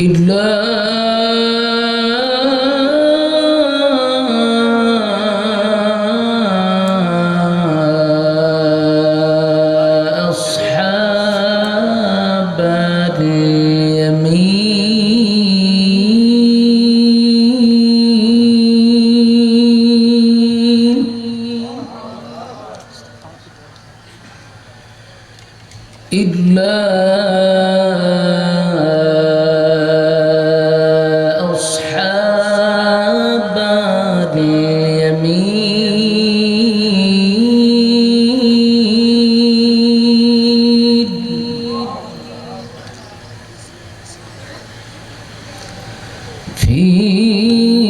إلا أصحاب اليمين إلا أصحاب اليمين في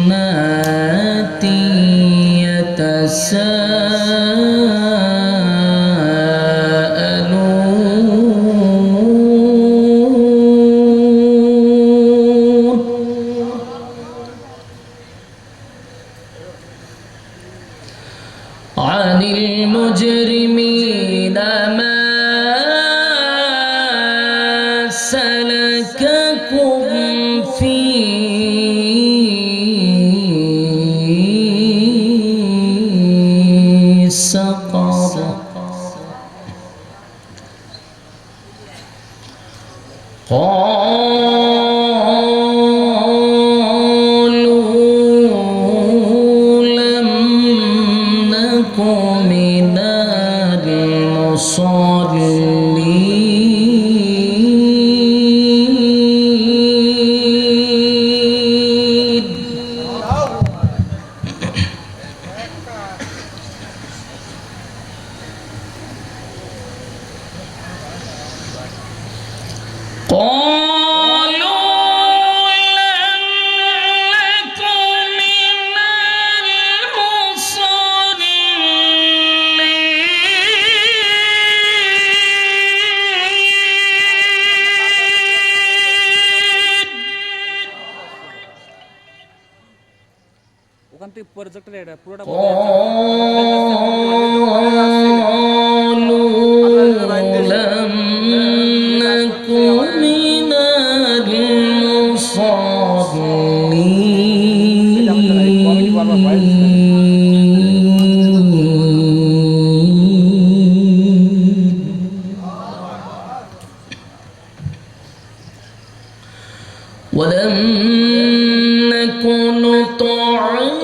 جنات يتساءلون عن المجرمين ما سلككم في سقر قالوا لم نك من المصلين قالوا لم نك من المصلين ওখান থেকে প্রজেক্টর এটা পুরোটা قالوا لم نك من المصلين ولم نك نطعم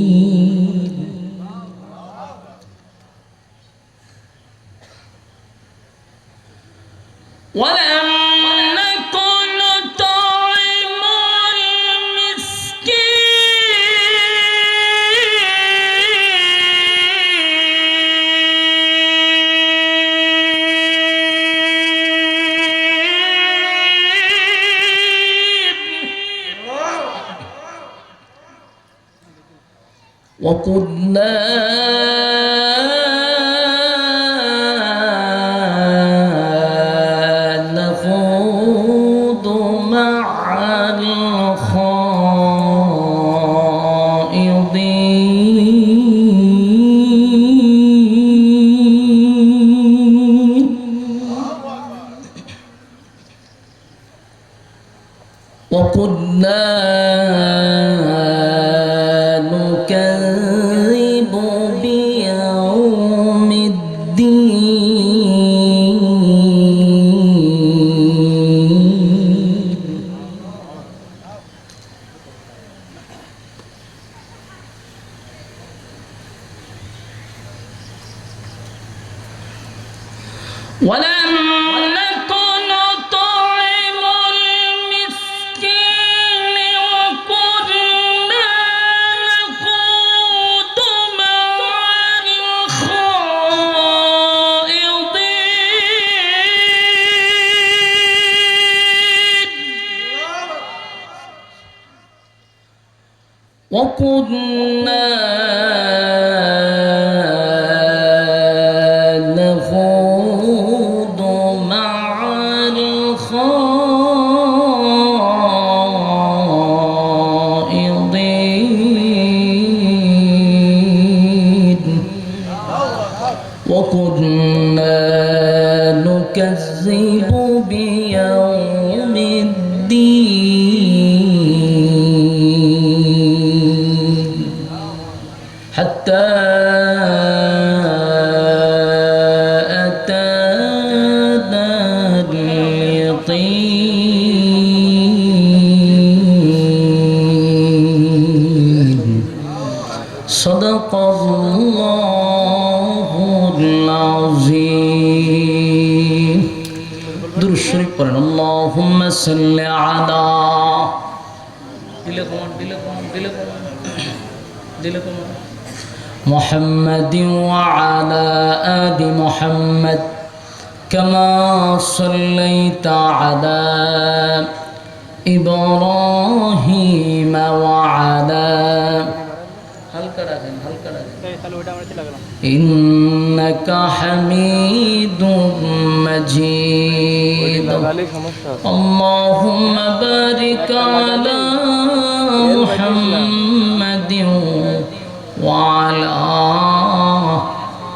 المسكين ولم نك نطعم المسكين وكنا نخوض مع الخائضين وكنا نكذب بيوم الدين ولم نك نطعم المسكين وكنا نخوض مع الخائضين وكنا نخوض مع الخائضين بيوم الدين حتى أتانا اليقين صدق الله العظيم درود شريف পড়েন اللهم صل على محمد وعلى آل محمد كما صليت على إبراهيم وعلى إنك حميد مجيد اللهم بارك على محمد وعلى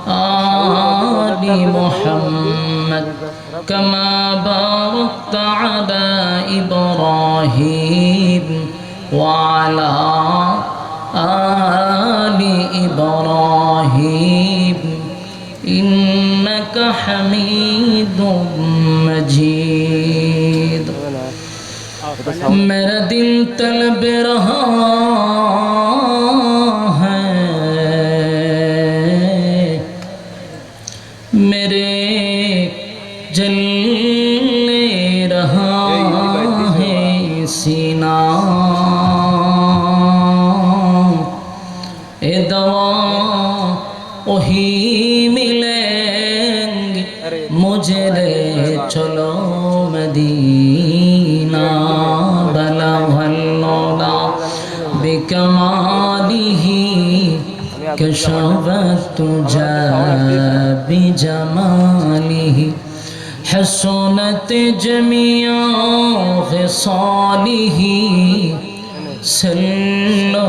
آل محمد كما باركت على إبراهيم وعلى آل إبراهيم إنك حميد مجيد मेरा दिल तलब रहा है मेरे जलने रहा है सीना ए दवा वही मिलेंगे मुझे ले चलो मदीना बला वल्लौला बिकमालिही कशफत तुजा बिजमालिही हसनत जमिया ख़िसालिही सल्लो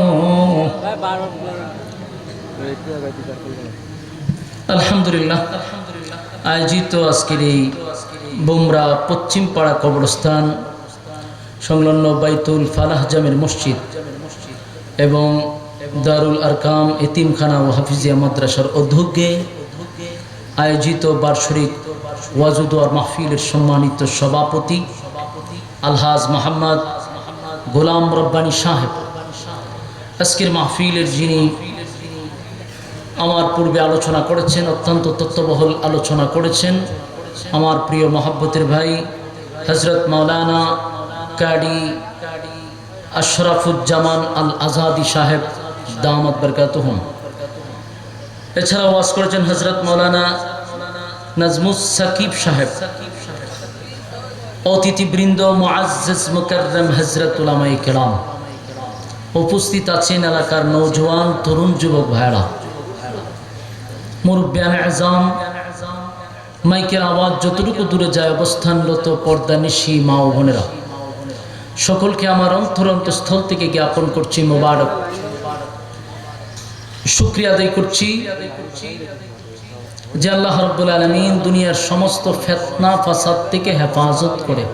আলহামদুলিল্লাহ আয়োজিত আজকের এই বুমরা পশ্চিম পাড়া কবরস্থান সংলগ্ন বাইতুল ফালাহ জামের মসজিদ এবং দারুল আরকাম এতিমখানা ও হাফিজিয়া মাদ্রাসার উদ্যোগে আয়োজিত বার্ষিক ওয়াজুদ আর মাহফিলের সম্মানিত সভাপতি আলহাজ মোহাম্মদ গোলাম রব্বানী সাহেব আজকের মাহফিলের যিনি আমার পূর্বে আলোচনা করেছেন অত্যন্ত তত্ত্ববহুল আলোচনা করেছেন আমার প্রিয় মহব্বতের ভাই হযরত মাওলানা কারি আশরাফুজ্জামান আল আজাদি সাহেব দামাত বরকাতুহুম। এছাড়া ওয়াজ করেছেন হযরত মাওলানা নাজমুস সাকিব সাহেব। অতিথিবৃন্দ মুআজ্জাজ মুকাররম হযরত উলামায়ে কেরাম, উপস্থিত আছেন এলাকার নওজোয়ান তরুণ যুবক ভাইরা, মুরব্বিয়ান আযম, মাইকের আওয়াজ যতটুকু দূরে যায় অবস্থানরত পর্দানিশী মা ও বোনেরা, সকলকে আমার অন্তরস্থল থেকে জ্ঞাপন করছি মোবারক, শুকরিয়া আদায় করছি যে আল্লাহ রাব্বুল আলামিন দুনিয়ার সমস্ত ফিতনা ফাসাদ থেকে হেফাজত করে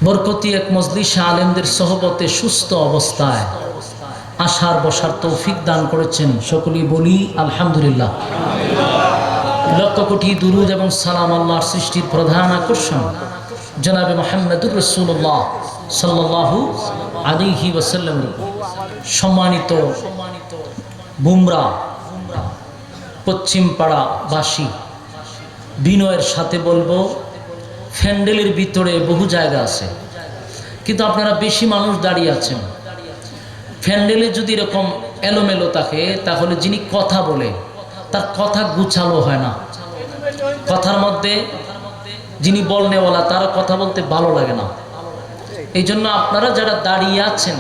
বরকতি এক মজলিস আলেমদের সহবতে সুস্থ অবস্থায় আসার বসার তৌফিক দান করেছেন। সকলেই বলি আলহামদুলিল্লাহ। লক্ষ কোটি দুরুদ এবং সালাম আল্লাহর সৃষ্টির প্রধান আকর্ষণ জনাবে মুহাম্মদুর রাসূলুল্লাহ সাল্লাল্লাহু আলাইহি ওয়াসাল্লাম। সম্মানিত বুমরা পশ্চিম পাড়া বাসী, বিনয়ের সাথে বলবো ফ্যান্ডেলের ভিতরে বহু জায়গা আছে, কিন্তু আপনারা বেশি মানুষ দাঁড়িয়ে আছেন। ফ্যান্ডেলে যদি এরকম এলোমেলো থাকে তাহলে যিনি কথা বলে তার কথা গুছালো হয় না, কথার মধ্যে যিনি বলনেওয়ালা তার কথা বলতে ভালো লাগে না। এই জন্য আপনারা যারা দাঁড়িয়ে আছেন,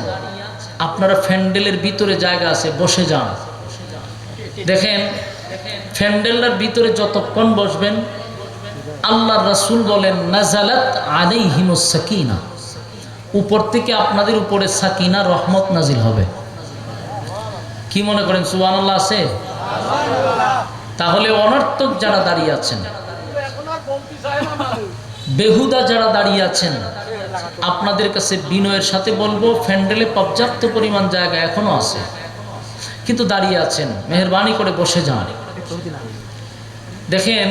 আপনারা ফ্যান্ডেলের ভিতরে জায়গা আছে, বসে যান। দেখেন ফ্যান্ডেলের ভিতরে যতক্ষণ বসবেন আল্লাহর রাসূল বলেন নাজালাত আলাইহিমুস সাকিনা, উপর থেকে আপনাদের উপরে সাকিনা রহমত নাজিল হবে। কি মনে করেন সুবহানাল্লাহ আছে? তাহলে অনর্থক যারা দাঁড়িয়ে আছেন, বেহুদা যারা দাঁড়িয়ে আছেন, আপনাদের কাছে বিনয়ের সাথে বলবো, প্যান্ডেলে পর্যাপ্ত পরিমাণ জায়গা এখনো আছে, কিন্তু দাঁড়িয়ে আছেন, মেহেরবানি করে বসে যান। দেখেন,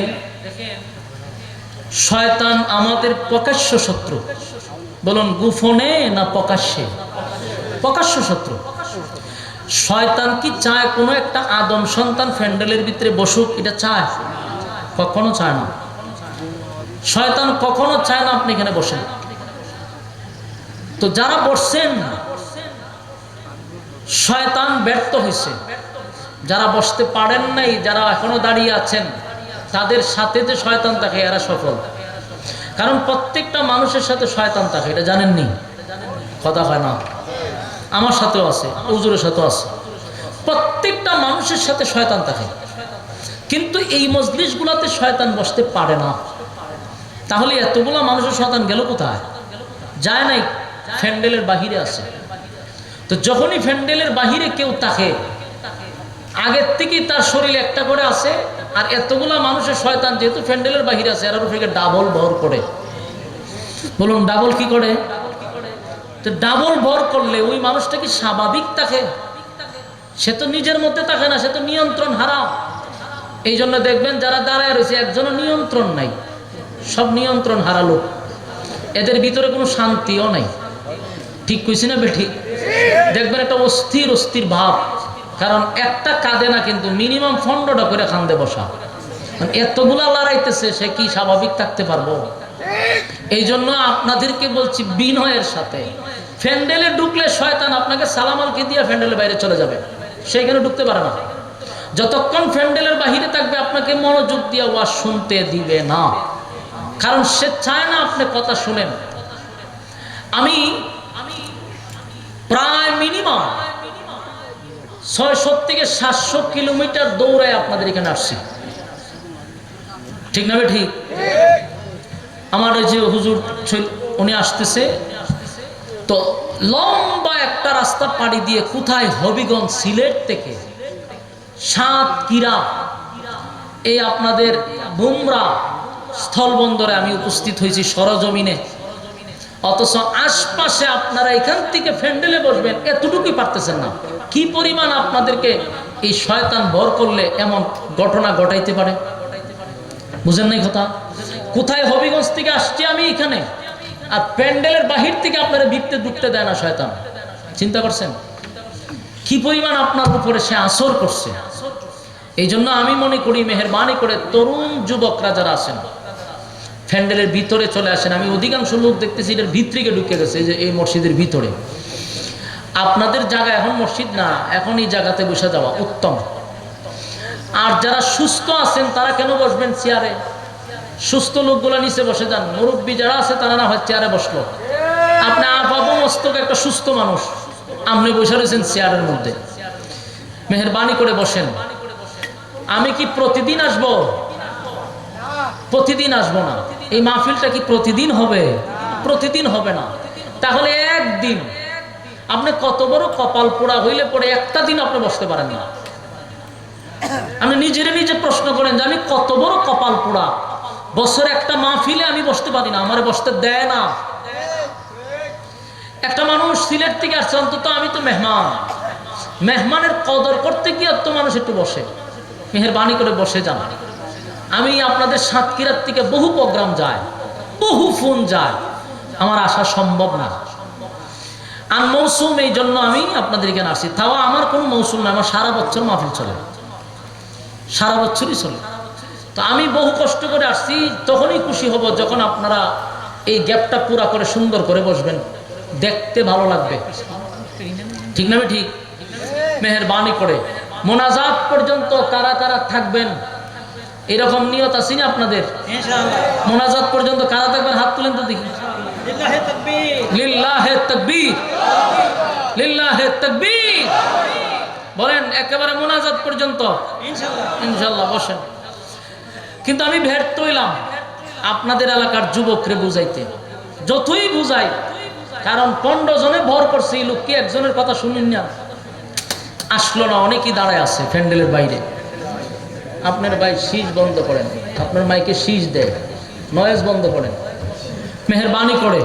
শয়তান আমাদের প্রকাশ্য শত্রু। বলুন, গোপনে না প্রকাশ্যে? প্রকাশ্য শত্রু। শয়তান কি চায় কোনো একটা আদম সন্তান প্যান্ডেলের ভিতরে বসুক? এটা চায়? কখনো চায় না। শয়তান কখনো চায় না আপনি এখানে বসেন। তো যারা বসছেন, শয়তান ব্যর্থ হয়েছে। যারা বসতে পারেন নাই, যারা এখনো দাঁড়িয়ে আছেন, তাদের সাথে যে শয়তান থাকে এরা সফল। কারণ প্রত্যেকটা মানুষের সাথে শয়তান থাকে, এটা জানেননি? কথা হয় না? আমার সাথেও আছে, হুজুরের সাথেও আছে। প্রত্যেকটা মানুষের সাথে শয়তান থাকে, কিন্তু এই মজলিসগুলোতে শয়তান বসতে পারে না। তাহলে এতগুলো মানুষের শয়তান গেল কোথায়? যায় নাই, প্যান্ডেলের বাহিরে আছে। তো যখনই প্যান্ডেলের বাহিরে কেউ থাকে, আগের থেকেই তার শরীরে একটা করে আছে, আর এতগুলা মানুষের শয়তান যেহেতু প্যান্ডেলের বাহিরে আছে, এর উপরে ডাবল ভর করে। বলুন, ডাবল কি করে? তো ডাবল ভর করলে ওই মানুষটা কি স্বাভাবিক থাকে? সে তো নিজের মধ্যে থাকে না, সে তো নিয়ন্ত্রণ হারা। এই জন্য দেখবেন যারা দাঁড়ায় রয়েছে, একজনও নিয়ন্ত্রণ নাই, সব নিয়ন্ত্রণ হারালো। এদের ভিতরে কোনো শান্তিও নাই। ঠিক কইছি না বেঠিক? দেখবেন একটা অস্থির অস্থির ভাব, কারণ একটা কাঁদে না, কিন্তু মিনিমাম 15টা করে কান্দে বসা। এতগুলা লড়াইতেছে, সে কি স্বাভাবিক থাকতে পারবো? এই জন্য আপনাদেরকে বলছি বিনয়ের সাথে, প্যান্ডেলে ঢুকলে শয়তান আপনাকে সালাম আলকি দিয়ে প্যান্ডেলের বাইরে চলে যাবে, সেখানে ঢুকতে পারে না। যতক্ষণ প্যান্ডেলের বাহিরে থাকবে, আপনাকে মনোযোগ দিয়ে ওয়াজ শুনতে দিবে না, কারণ সে চায় না আপনি কথা শুনেন। আমি প্রায় মিনিমাম 600 থেকে 700 কিলোমিটার দৌড়ায় আপনাদের এখানে আসছি, ঠিক না বে ঠিক? আমার ওই যে হুজুর উনি আসতেছে, তো লম্বা একটা রাস্তা পাড়ি দিয়ে কোথায় হবিগঞ্জ, সিলেট থেকে সাতক্ষীরা, এই আপনাদের বুমরা স্থলবন্দরে আমি উপস্থিত হয়েছি সরজমিনে। অথচ আশপাশে আপনারা এখান থেকে প্যান্ডেলে বসবেন, এতটুকুই পারতেছেন না। কি পরিমাণ আপনাদেরকে এই শয়তান ভর করলে এমন ঘটনা ঘটাইতে পারে, বুঝেন নাই কথা? কোথায় হবিগঞ্জ থেকে আসছি আমি এখানে, আর প্যান্ডেলের বাহির থেকে আপনারা ভিতরে ঢুকতে দেয় না শয়তান। চিন্তা করছেন কি পরিমাণ আপনার উপরে সে আসর করছে? এই জন্য আমি মনে করি, মেহেরবানি করে তরুণ যুবকরা যারা আছেন, প্যান্ডেলের ভিতরে চলে আসেন। আমি অধিকাংশ লোক দেখতেছি এটার ভিতরে ঢুকে গেছে, যে এই মসজিদের ভিতরে। আপনাদের জায়গা এখন মসজিদ না, এখন এই জায়গাতে বসে যাওয়া উত্তম। আর যারা সুস্থ আছেন তারা কেন বসবেন চেয়ারে? সুস্থ লোকগুলো নিচে বসে যান। মুরব্বী যারা আছে তারা না হয় চেয়ারে বসলো। আপনি আপাবো মস্তক একটা সুস্থ মানুষ, আপনি বসে রয়েছেন চেয়ারের মধ্যে। মেহেরবানি করে বসেন। আমি কি প্রতিদিন আসবো? প্রতিদিন আসবো না। এই মাহফিলটা কি প্রতিদিন হবে? প্রতিদিন হবে না। তাহলে একদিন আপনি কত বড় কপাল পোড়া হইলে পরে একটা দিন আপনি বসতে পারেন না। আপনি নিজে প্রশ্ন করেন যে আমি কত বড় কপাল পোড়া, বছরে একটা মাহফিলে আমি বসতে পারি না, আমারে বসতে দেয় না। একটা মানুষ সিলেট থেকে আসছে, অন্তত আমি তো মেহমান, মেহমানের কদর করতে গিয়ে তো মানুষ একটু বসে। মেহেরবানি করে বসে যান। আমি আপনাদের সাতক্ষীরার থেকে বহু প্রোগ্রাম যায়, বহু ফোন যায়, আমার আসা সম্ভব না। আর মৌসুম, এই জন্য আমি আপনাদের এখানে আসি। তাও আমার কোনো মৌসুম না, আমার সারা বছর মাহফিল চলে, সারা বছরই চলে। তো আমি বহু কষ্ট করে আসছি। তখনই খুশি হব যখন আপনারা এই গ্যাপটা পুরা করে সুন্দর করে বসবেন, দেখতে ভালো লাগবে, ঠিক না? ঠিক। মেহেরবানি করে মোনাজাত পর্যন্ত কারা কারা থাকবেন এরকম নিয়ত আছে না আপনাদের? মোনাজাত পর্যন্ত কারা থাকবেন? হাত তুলেন তো দেখি। লিল্লাহে তাকবীর, লিল্লাহে তাকবীর বলেন একেবারে মোনাজাত পর্যন্ত ইনশাআল্লাহ বসেন। কিন্তু আমি ব্যর্থ হইলাম আপনাদের এলাকার যুবকরে বুঝাইতে, যতই বুঝাই, কারণ 15 জনে ভর করছে, এই লোক কি একজনের কথা শুনেন না? আসলো না, অনেকেই দাঁড়ায় আছে প্যান্ডেলের বাইরে। আপনার ভাই শীষ বন্ধ করেন, আপনার মাইকে শীষ দেয়, নয়েজ বন্ধ করেন, মেহেরবানি করে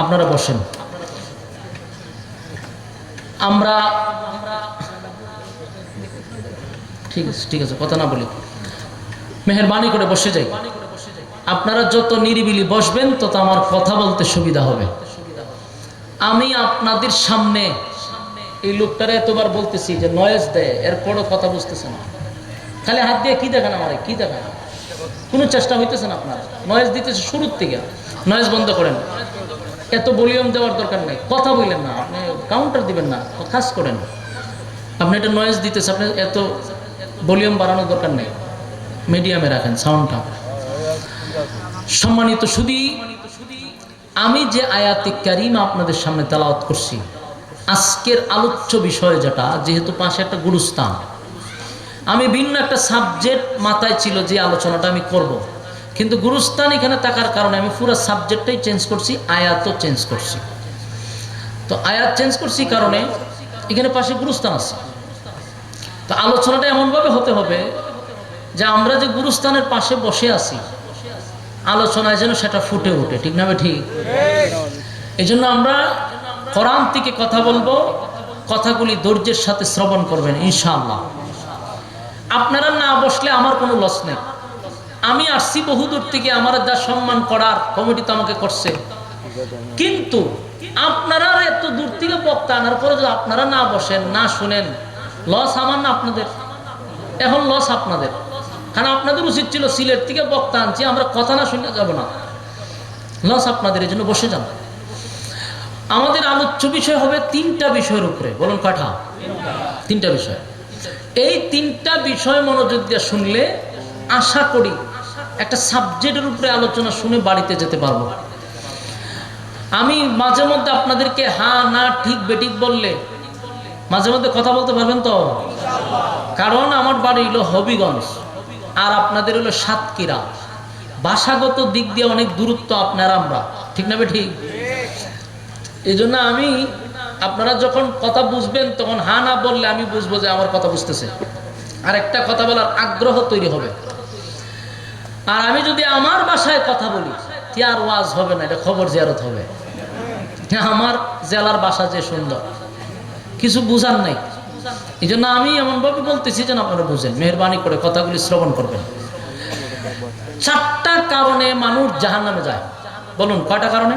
আপনারা বসেন। আমরা ঠিক আছে কথা না বলি, মেহেরবানি করে বসে যাই। আপনারা যত নিরিবিলি বসবেন তত আমার কথা বলতে সুবিধা হবে। আমি আপনাদের সামনে এই লোকটারে এতবার বলতেছি যে নয়েজ দেয়, এরপরও কথা বুঝতেছে না, খালি হাত দিয়ে কি দেখান আমারে, কি দেখান, কোনো চেষ্টা হইতেছে না। আপনার নয়েজ দিতেছে শুরুর থেকে, নয়েজ বন্ধ করেন। এত ভলিউম দেওয়ার দরকার নেই, কথা বললেন না, আপনি কাউন্টার দিবেন না, খাস করেন। আপনি এটা নয়েজ দিতেছে, আপনি এত ভলিউম বাড়ানোর দরকার নেই, মিডিয়ামে রাখেন সাউন্ডটা। সম্মানিত সুধী, আমি যে আয়াতে কারিমা আপনাদের সামনে তেলাওয়াত করছি, আজকের আলোচ্য বিষয় যেটা, যেহেতু পাশে একটা গুরুস্থান, আমি ভিন্ন একটা সাবজেক্ট মাথায় ছিল যে আলোচনাটা আমি করব, কিন্তু গুরুস্থান এখানে থাকার কারণে আমি পুরো সাবজেক্টটাই চেঞ্জ করছি, আয়াতও চেঞ্জ করছি। তো আয়াত চেঞ্জ করছি কারণে এখানে পাশে গুরুস্থান আছে। তো আলোচনাটা এমনভাবে হতে হবে যে আমরা যে গুরুস্থানের পাশে বসে আছি, আলোচনায় যেন সেটা ফুটে ওঠে, ঠিক না ঠিক? এই জন্য আমরা কোরআন থেকে কথা বলবো, কথাগুলি ধৈর্যের সাথে শ্রবণ করবেন ইনশাআল্লাহ। আপনারা না বসলে আমার কোনো লস নেই। আমি আসছি বহুদূর থেকে, আমার যা সম্মান করার কমিটি তো আমাকে করছে, কিন্তু আপনারা এত দূর থেকে বক্তা আনার পরে যদি আপনারা না বসেন, না শুনেন, লস আমার না আপনাদের? এখন লস আপনাদের, কারণ আপনাদের উচিত ছিল সিলেট থেকে বক্তা আনছি, আমরা কথা না শুনে যাব না, লস আপনাদের। এই জন্য বসে যান। আমাদের আলোচ্য বিষয় হবে তিনটা বিষয়ের উপরে। বলুন কয়টা? তিনটা বিষয়। এই তিনটা বিষয় মনোযোগ দিয়ে শুনলে আশা করি একটা সাবজেক্টের উপরে আলোচনা শুনে বাড়িতে যেতে পারবো। আমি মাঝে মধ্যে আপনাদেরকে হ্যাঁ না ঠিক বেঠিক বললে মাঝে মধ্যে কথা বলতে পারবেন তো? কারণ আমার বাড়ি হলো হবিগঞ্জ আর আপনাদের হলো সাতক্ষীরা, ভাষাগত দিক দিয়ে অনেক দূরত্ব আপনারা আমরা, ঠিক না ঠিক? এই জন্য আমি আপনারা যখন কথা বুঝবেন তখন হা না বললে আমি বুঝবো যে আমার কথা বুঝতেছে, আর একটা কথা বলার আগ্রহ তৈরি হবে। আর আমি যদি আমার ভাষায় কথা বলি কি আর ওয়াজ হবে না, এটা খবর জিয়ারত হবে। আমার জেলার ভাষা যে সুন্দর, কিছু বুঝার নাই। এই জন্য আমি এমনভাবে বলতেছি যেন আপনারা বুঝেন। মেহেরবানি করে কথাগুলি শ্রবণ করবেন। 4টা কারণে মানুষ জাহান্নামে যায়। বলুন কয়টা কারণে?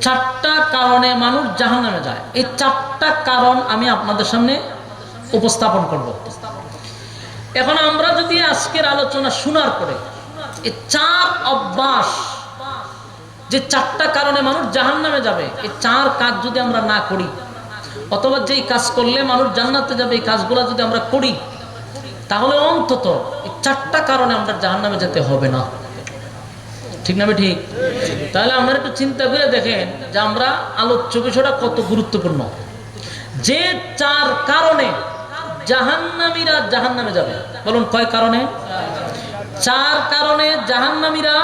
4টা কারণে মানুষ জাহান্নামে যায়। এই 4টা কারণ আমি আপনাদের সামনে উপস্থাপন করব। এখন আমরা যদি আজকের আলোচনা শোনার পরে এই 4 অভ্যাস, যে 4টা কারণে মানুষ জাহান্নামে যাবে, এই 4 কাজ যদি আমরা না করি, অথবা যেই কাজ করলে মানুষ জান্নাতে যাবে এই কাজগুলো যদি আমরা করি, তাহলে অন্তত এই 4টা কারণে আমরা জাহান্নামে যেতে হবে না, ঠিক না ঠিক? তাহলে আমরা একটু চিন্তা করে দেখেন যে আমরা আলোচ্য বিষয়টা কত গুরুত্বপূর্ণ। যে 4 কারণে জাহান্নামীরা জাহান্নামে যাবে। বলুন কয় কারণে? 4 কারণে জাহান্নামীরা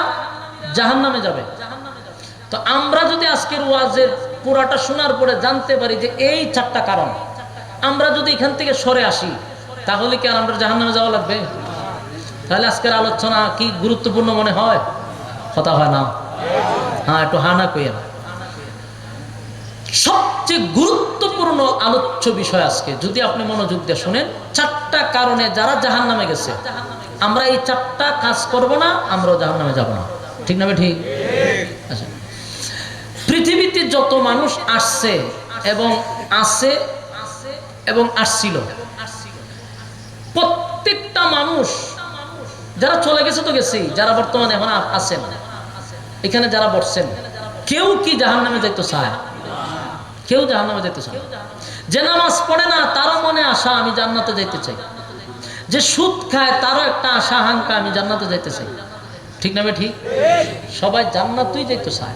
জাহান্নামে যাবে। তো আমরা যদি আজকের ওয়াজের পুরাটা শোনার পরে জানতে পারি যে এই 4টা কারণ, আমরা যদি এখান থেকে সরে আসি, তাহলে কি আর আমরা জাহান্নামে যাওয়া লাগবে? তাহলে আজকের আলোচনা কি গুরুত্বপূর্ণ মনে হয়? কথা হয় না? হ্যাঁ, একটু হানা কইয়া। সবচেয়ে গুরুত্বপূর্ণ আলোচ্য বিষয় আজকে যদি আপনি মনোযোগ দিয়ে শুনেন, 4টা কারণে যারা জাহান্নামে গেছে, আমরা এই 4টা কাজ করব না, আমরাও জাহান্নামে যাব না, ঠিক না ঠিক? আচ্ছা, পৃথিবীতে যত মানুষ আসছে এবং আছে এবং আসছিল, প্রত্যেকটা মানুষ, যারা চলে গেছে তো গেছেই, যারা বর্তমানে এখন আছেন এখানে যারা বসছেন, কেউ কি জাহান্নামে যাইতে চায়? কেউ জাহান্নামে যেতে চায়? যে নামাজ পড়ে না তারও মনে আশা আমি জান্নাতে যাইতে চাই। যে সুদ খায় তারও একটা আশা হাঙ্কা আমি জান্নাতে যাইতে চাই, ঠিক না ঠিক? সবাই জান্নাতই যাইতে চায়,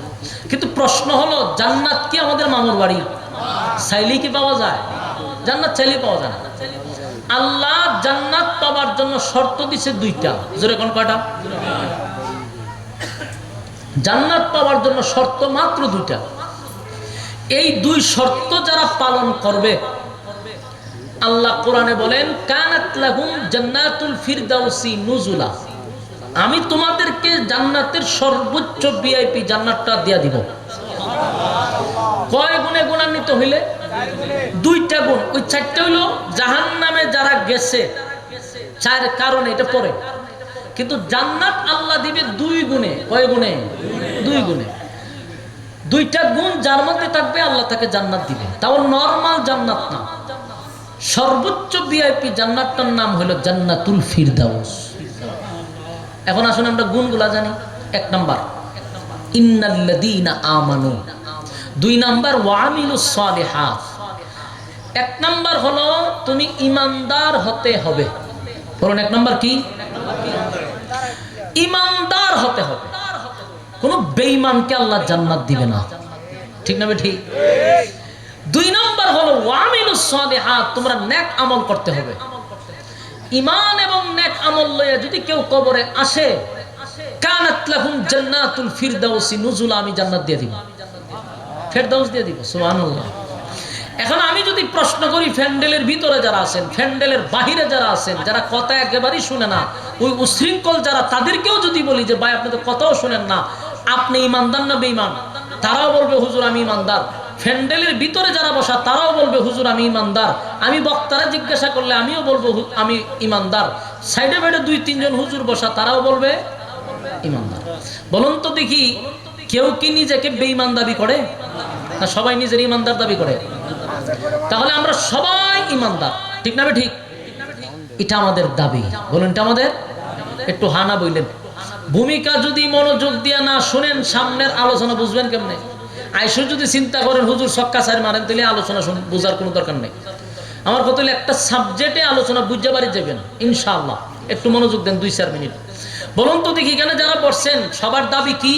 কিন্তু প্রশ্ন হলো জান্নাত কি আমাদের মামুর বাড়ি? চাইলেই কি পাওয়া যায়? জান্নাত চাইলেই পাওয়া যায় না। আল্লাহ জান্নাত পাওয়ার জন্য শর্ত দিছে 2টা। জোরে কোন কয়টা? জান্নাত পাওয়ার জন্য শর্ত মাত্র 2টা। এই 2 শর্ত যারা পালন করবে আল্লাহ কোরআনে বলেন কানাত লাহুম জান্নাতুল ফিরদাউসি নুজুলা, আমি তোমাদেরকে জান্নাতের সর্বোচ্চ ভিআইপি জান্নাতটা দিয়া দিব। কয় গুণে গুণান্বিত হইলে? দুইটা গুণ। ওই চারটা হইল জাহান্নামে যারা গেছে চার কারণে, এটা পরে। কিন্তু জান্নাত আল্লাহ দিবে দুই গুণে। কয় গুণে? দুই গুণে। দুইটা গুণ যার মধ্যে থাকবে আল্লাহ তাকে জান্নাত দিবে। তাও নরমাল জান্নাত না, সর্বোচ্চ ভিআইপি জান্নাতটার নাম হলো জান্নাতুল ফিরদাউস। এখন আসুন আমরা গুণগুলা জানি। এক নাম্বার ইন্নাল্লাযীনা আমানু, দুই নাম্বার ওয়া আমিলুস সালিহাত। এক নাম্বার হলো তুমি ইমানদার হতে হবে। বলুন এক নাম্বার কি? ইমানদার হতে হবে। কোন বেঈমানকে আল্লাহ জান্নাত দিবে না, ঠিক না ঠিক? দুই নাম্বার হলো ওয়া আমিলুস সালিহাত, তোমরা নেক আমল করতে হবে। ঈমান এবং নেক আমল লইয়া যদি কেউ কবরে আসে, কানাত লাহুম জান্নাতুল ফিরদাউসি নুজুলা, আমি জান্নাত দিয়ে দিব, ফেরদাউস দিয়ে দিব। সুবহানাল্লাহ। এখন আমি যদি প্রশ্ন করি, প্যান্ডেলের ভিতরে যারা আছেন, প্যান্ডেলের বাহিরে যারা আছেন, যারা কথা একেবারেই শুনে না, ওই উশৃঙ্খল যারা, তাদেরকেও যদি বলি যে ভাই আপনি তো কথাও শুনেন না, আপনি ইমানদার না বেঈমান? তারাও বলবে হুজুর আমি ইমানদার। প্যান্ডেলের ভিতরে যারা বসা তারাও বলবে হুজুর আমি ইমানদার। আমি বক্তারা জিজ্ঞাসা করলে আমিও বলবো আমি ইমানদার। সাইডে বাইডে দুই তিনজন হুজুর বসা তারাও বলবে ইমানদার। বলুন তো দেখি, কেউ কি নিজেকে বেঈমান দাবি করে না সবাই নিজের ইমানদার দাবি করে? তাহলে আমরা সবাই ইমানদার, ঠিক না ঠিক? এটা আমাদের দাবি। বলুন এটা আমাদের। একটু হানা বললেন। ভূমিকা যদি মনোযোগ দিয়ে না শুনেন, সামনের আলোচনা বুঝবেন কেমনে? আইসো যদি চিন্তা করেন হুজুর ছক্কা চার মারেন, তাহলে আলোচনা বুঝার কোনো দরকার নেই। আমার কথা হলো একটা সাবজেক্টে আলোচনা বুঝতে পারি যাবেন ইনশাআল্লাহ। একটু মনোযোগ দেন 2-4 মিনিট। বলুন তো দেখি, এখানে যারা বসছেন সবার দাবি কি?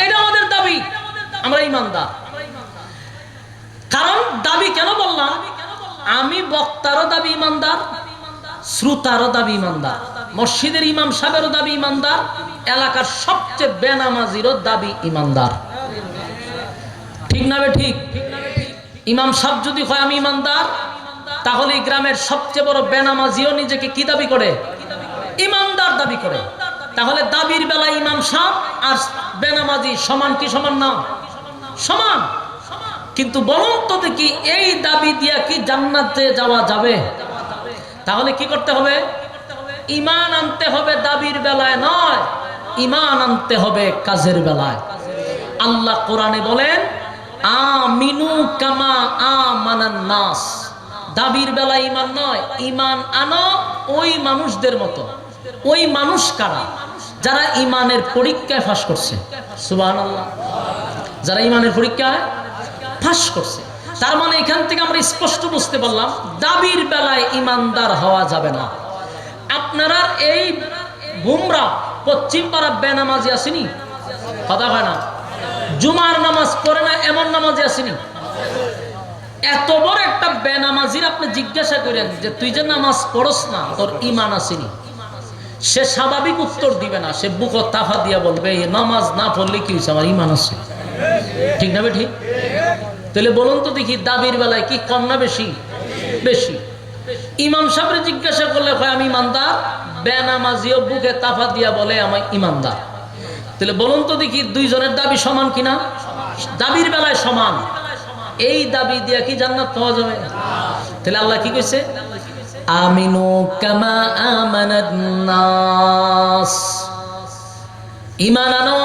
এটা আমাদের দাবি, আমরা ইমানদার। কারণ দাবি কেন বললাম? আমি বক্তারও দাবি ইমানদার, শ্রোতারও দাবি ইমানদার, মসজিদের ইমাম সাহেবেরও দাবি ইমানদার, এলাকার সবচেয়ে বেনামাজিরও দাবি ইমানদার, ঠিক না ঠিক? ইমাম সাহেব যদি হয় আমি ইমানদার, তাহলে গ্রামের সবচেয়ে বড় বেনামাজিও নিজেকে কি দাবি করে? ইমানদার দাবি করে। তাহলে দাবির বেলায় ইমাম সাহেব আর বেনামাজি সমান কি সমান না? সমান। কিন্তু বলুন তো দেখি, এই দাবি দিয়া কি জান্নাতে যাওয়া যাবে? তাহলে কি করতে হবে? ঈমান আনতে হবে, দাবির বেলায় নয়। ঈমান আনতে হবে কাজের বেলায়। আল্লাহ কোরআনে বলেন আমিনু কামা আমানান নাস। দাবির বেলায় ঈমান নয়, ঈমান আনো ওই মানুষদের মতো। ওই মানুষ কারা? যারা ঈমানের পরীক্ষায় পাস করছে। সুবহানাল্লাহ। যারা ঈমানের পরীক্ষায় পাস করছে। তার মানে এখান থেকে আমরা স্পষ্ট বুঝতে পারলাম দাবির বেলায় ইমানদার হওয়া যাবে না। আপনারা এই বুমরা পশ্চিম পাড়া বেনামাজি আসেনি? কথা হয় না? জুমার নামাজ পড়ে না এমন নামাজি আসেনি? এত বড় একটা বেনামাজির আপনি জিজ্ঞাসা করেন যে তুই যে নামাজ পড়স না, তোর ঈমান আসেনি? সে স্বাভাবিক উত্তর দিবে না, সে বুক তাফা দিয়া বলবে নামাজ না পড়লে কি হয়েছে, আমার ঈমান আছে, ঠিক না ঠিক? তাহলে বলুন তো দেখি, দাবির বেলায় কি কম না বেশি? বেশি। ইমাম সাহেবের জিজ্ঞাসা করলে হয় আমি ইমানদার, বেনামাজিও বুকে তাফা দিয়া বলে আমি ইমানদার। তাহলে বলুন তো দেখি, দুইজনের দাবি সমান কিনা? দাবির বেলায় সমান। এই দাবি দিয়া কি জান্নাত পাওয়া যাবে? তাহলে আল্লাহ কি কইছে? আমিনু কামা আমানান নাস। ঈমান আনো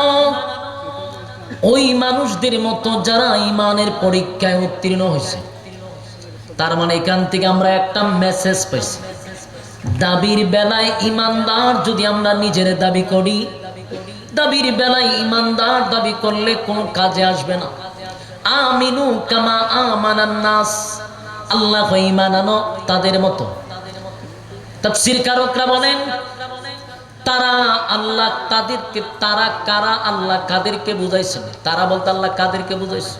ওই মানুষদের মতো যারা ঈমানের পরীক্ষায় উত্তীর্ণ হয়েছে। তার মানে এখান থেকে আমরা একটা মেসেজ পাইছি, দাবির বেলায় ঈমানদার যদি আমরা নিজের দাবি করি, দাবির বেলায় ঈমানদার দাবি করলে কোনো কাজে আসবে না। আমিনু কামা আমানান নাস, আল্লাহ ঈমান আনো তাদের মতো। তাফসীর কারকরা বলেন তারা আল্লাহ তাদেরকে, তারা কারা? আল্লাহ কাদেরকে বুঝাইছেন? তারা বলতে আল্লাহ কাদেরকে বুঝাইছে?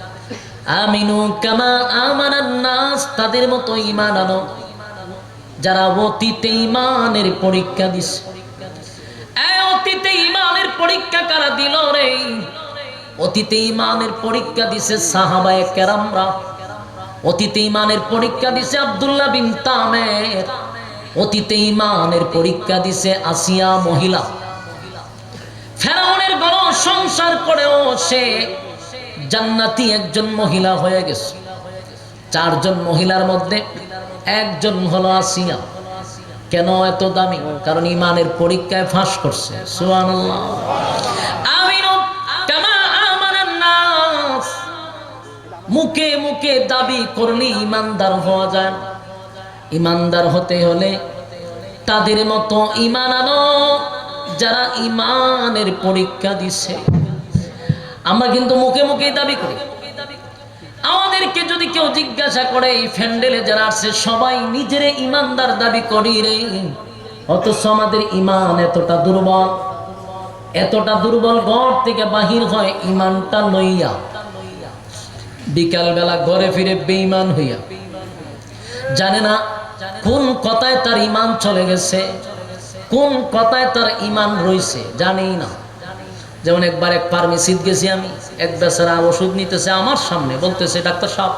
আমিনু কামা আমানান নাস, তাদের মতো ঈমান আনো যারা অতীতে ঈমানের পরীক্ষা দিছে। এই অতীতে ঈমানের পরীক্ষা কারা দিল রে? অতীতে ঈমানের পরীক্ষা দিছে সাহাবায়ে কেরামরা। অতীতে ইমানের পরীক্ষা দিছে আব্দুল্লাহ বিন তামের, অতীতে ইমানের পরীক্ষা দিছে আসিয়া মহিলা। ফেরাউনের ঘর সংসার করেও সে জান্নাতি একজন মহিলা হয়ে গেছে। 4 জন মহিলার মধ্যে একজন হলো আসিয়া। কেন এত দামি? কারণ ইমানের পরীক্ষায় ফাঁস করছে। সুবহানাল্লাহ। আমিনু কামা আমানান নাস, মুখে মুখে দাবি করলে ইমানদার হওয়া যায় না। ইমানদার হতে হলে তাদের মতো ইমান আনো যারা ইমানের পরীক্ষা দিছে। আমরা কিন্তু মুখে মুখে দাবি করি। আমাদেরকে যদি কেউ জিজ্ঞাসা করে এই ফ্যান্ডেলে যারা আছে সবাই নিজেরে ইমানদার দাবি করি রে, অথচ আমাদের ইমান এতটা দুর্বল, ঘর থেকে বাহির হয় ইমানটা লইয়া, বিকালবেলা ঘরে ফিরে বেঈমান হইয়া, জানে না কোন কথায় তার ইমান চলে গেছে, কোন কথায় তার ইমান রইছে, জানেই না। যেমন একবার এক ফার্মেসিতে গেছি আমি, এক বেচারা ওষুধ নিতেছে আমার সামনে, বলতেছে ডাক্তার সাহেব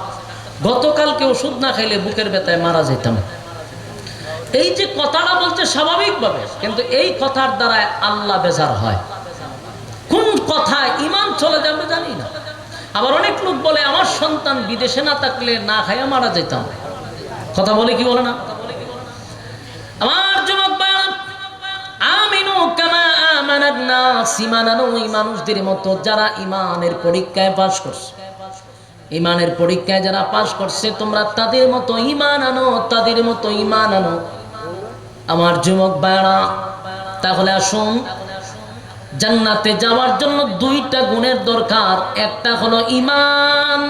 গতকালকে ওষুধ না খাইলে বুকের ব্যথায় মারা যেতাম। এই যে কথাটা বলছে স্বাভাবিকভাবে, কিন্তু এই কথার দ্বারা আল্লাহ বেজার হয়। কোন কথায় ইমান চলে যাবে জানি না। আবার অনেক লোক বলে আমার সন্তান বিদেশে না থাকলে না খাইয়া মারা যেতাম। কথা বলে কি বলে না? আমার যুবক ভাইরা, আমিনু কামা আমানান নাস, ঈমান আনো ওই মানুষদের মতো যারা ঈমানের পরীক্ষায় পাস করছে। ঈমানের পরীক্ষায় যারা পাস করছে তোমরা তাদের মতো ঈমান আনো, তাদের মতো ঈমান আনো। আমার যুবক ভাইরা, তাহলে আসুন, জান্নাতে যাওয়ার জন্য 2টা গুণের দরকার। একটা হলো ঈমান,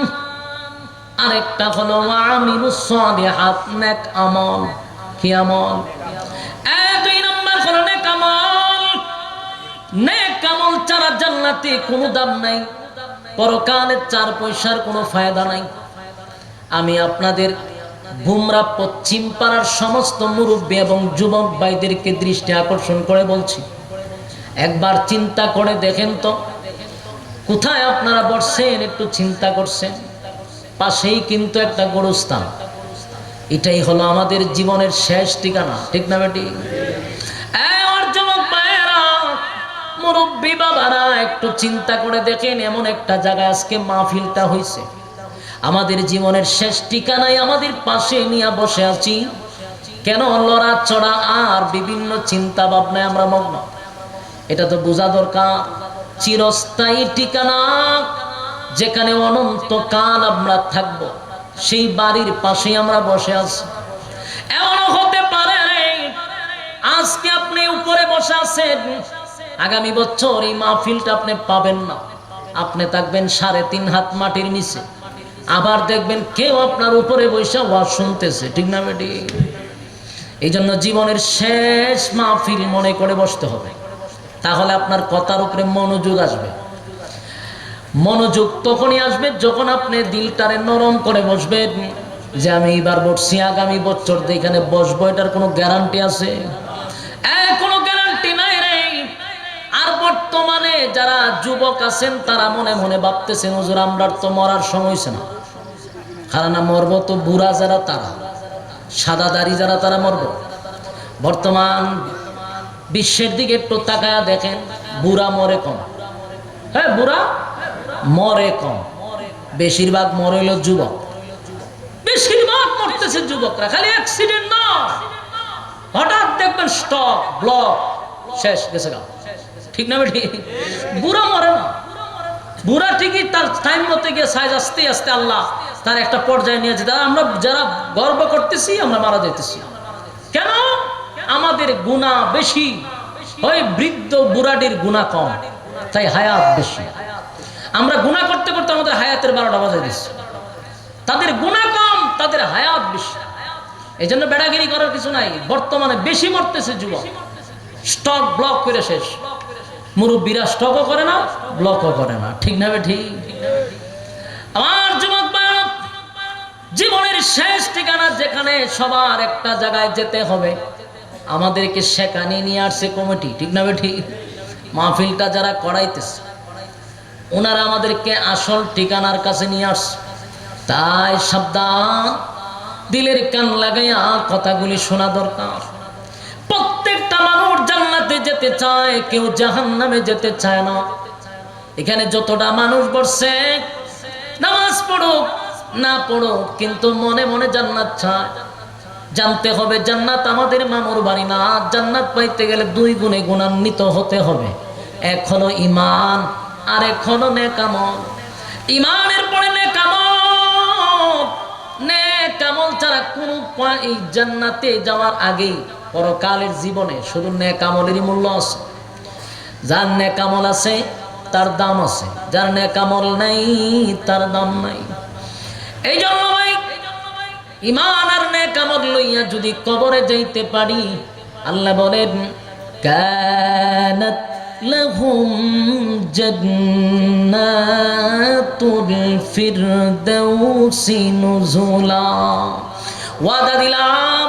আর একটা হলো আমিলুস সালিহাত, নেক আমল। কি আমল? 2 নম্বর হলো নেক আমল। নেক আমল ছাড়া জান্নাতে কোনো দাম নাই, পরকালে 4 পয়সার কোনো ফায়দা নাই। আমি আপনাদের গুমরা পশ্চিম পাড়ার সমস্ত মুরব্বী এবং যুবক ভাইদেরকে দৃষ্টি আকর্ষণ করে বলছি, একবার চিন্তা করে দেখেন তো কোথায় আপনারা বসছেন, একটু চিন্তা করছেন। পাশেই কিন্তু একটা গোরস্থান। এটাই হলো আমাদের জীবনের শেষ ঠিকানা, ঠিক না বেটি? মুরব্বী বাবারা একটু চিন্তা করে দেখেন, এমন একটা জায়গায় আজকে মাহফিলটা হয়েছে, আমাদের জীবনের শেষ ঠিকানায় আমাদের পাশে নিয়ে বসে আছি। কেন লড়া চড়া আর বিভিন্ন চিন্তা ভাবনায় আমরা মগ্ন? এটা তো বোঝা দরকার। চিরস্থায়ী ঠিকানা যেখানে অনন্তকাল আমরা থাকব, সেই বাড়ির পাশে আমরা বসে আছি। এমনও হতে পারে আজকে আপনি উপরে বসে আছেন, আগামী বছর এই মাহফিলটা আপনি পাবেন না, আপনি থাকবেন 3.5 হাত মাটির নিচে। আবার দেখবেন কেউ আপনার উপরে বসে ওয়াজ শুনতেছে, ঠিক না বেটি? এই জন্য জীবনের শেষ মাহফিল মনে করে বসতে হবে, তাহলে আপনার কথার উপরে মনোযোগ আসবে। মনোযোগ তখনই আসবে যখন আপনি দিলটারে নরম করে বসবেন, যে আমি এবার বসছি, আগামী বছর এখানে বসবো, এটার কোনো গ্যারান্টি আছে? কোনো গ্যারান্টি নাই রে। আর বর্তমানে যারা যুবক আছেন তারা মনে মনে ভাবতেছেন, হুজুর আমরার তো মরার সময় হইছে না। কারণ মরবো তো বুড়া যারা, তারা সাদা দাড়ি যারা, তারা মরবো। বর্তমান বিশ্বের দিকে একটু তাকায়া দেখেন, বুড়া মরে কম। হ্যাঁ, বুড়া মরে কম, বেশিরভাগ মরে হলো যুবক। বেশিরভাগ মরতেছে যুবকরা, খালি অ্যাক্সিডেন্ট না, হঠাৎ দেখবেন স্টক ব্লক শেষ গেছে গা, ঠিক না বেঠি? বুড়া মরে না। বুড়া ঠিকই তার টাইম মতে গিয়ে সাইজ আস্তে আস্তে আল্লাহ তার একটা পর্যায়ে নিয়েছে। আমরা যারা গর্ব করতেছি আমরা মারা যাইতেছি। কেন? আমাদের গুনাহ বেশি, ওই বৃদ্ধ বুড়াটির গুনাহ কম, তাই হায়াত বেশি। আমরা গুনাহ করতে করতে আমাদের হায়াতের 12টা বাজায় দিচ্ছি। তাদের গুনাহ কম, তাদের হায়াত বেশি। এই জন্য বেড়াগিরি করার কিছু নাই। বর্তমানে বেশি মরতেছে যুবক, স্টক ব্লক করে শেষ। মুরব্বীরা স্টকও করে না, ব্লকও করে না, ঠিক না ঠিক? আমার যুবক ভাইরা, জীবনের শেষ ঠিকানা যেখানে সবার একটা জায়গায় যেতে হবে, আমাদেরকে সেখানে নিয়ে আসছে কমিটি, ঠিক না ঠিক? মাহফিলটা যারা করাইতেছে ওনারা আমাদেরকে আসল ঠিকানার কাছে নিয়ে আসছে। তাই সাবধান, দিলের কান লাগাইয়া কথাগুলি শোনা দরকার। প্রত্যেকটা মানুষ জান্নাতে যেতে চায়, কেউ জাহান্নামে যেতে চায় না। এখানে যতটা মানুষ বসছে, নামাজ পড়ুক না পড়ুক, কিন্তু মনে মনে জান্নাত চায়। জানতে হবে জান্নাত আমাদের মামুর বাড়ি না। জান্নাত পাইতে গেলে দুই গুণে গুণান্বিত হতে হবে। এক হলো ঈমান, আর এক হলো নেক আমল। ঈমানের পরে নেক আমল। নেক আমল ছাড়া কোনো এই জান্নাতে যাওয়ার আগেই পরকালের জীবনে শুধু নেক আমলেরই মূল্য আছে। যার নেক আমল আছে তার দাম আছে, যার নেক আমল নাই তার দাম নাই। এই জন্য ভাই, ঈমান আর নেক আমল লইয়া যদি কবরে যাইতে পারি, আল্লাহ বলেন কানাত লাহুম জান্নাতুল ফিরদাউসি নুজুলা। ওয়াদা দিলাম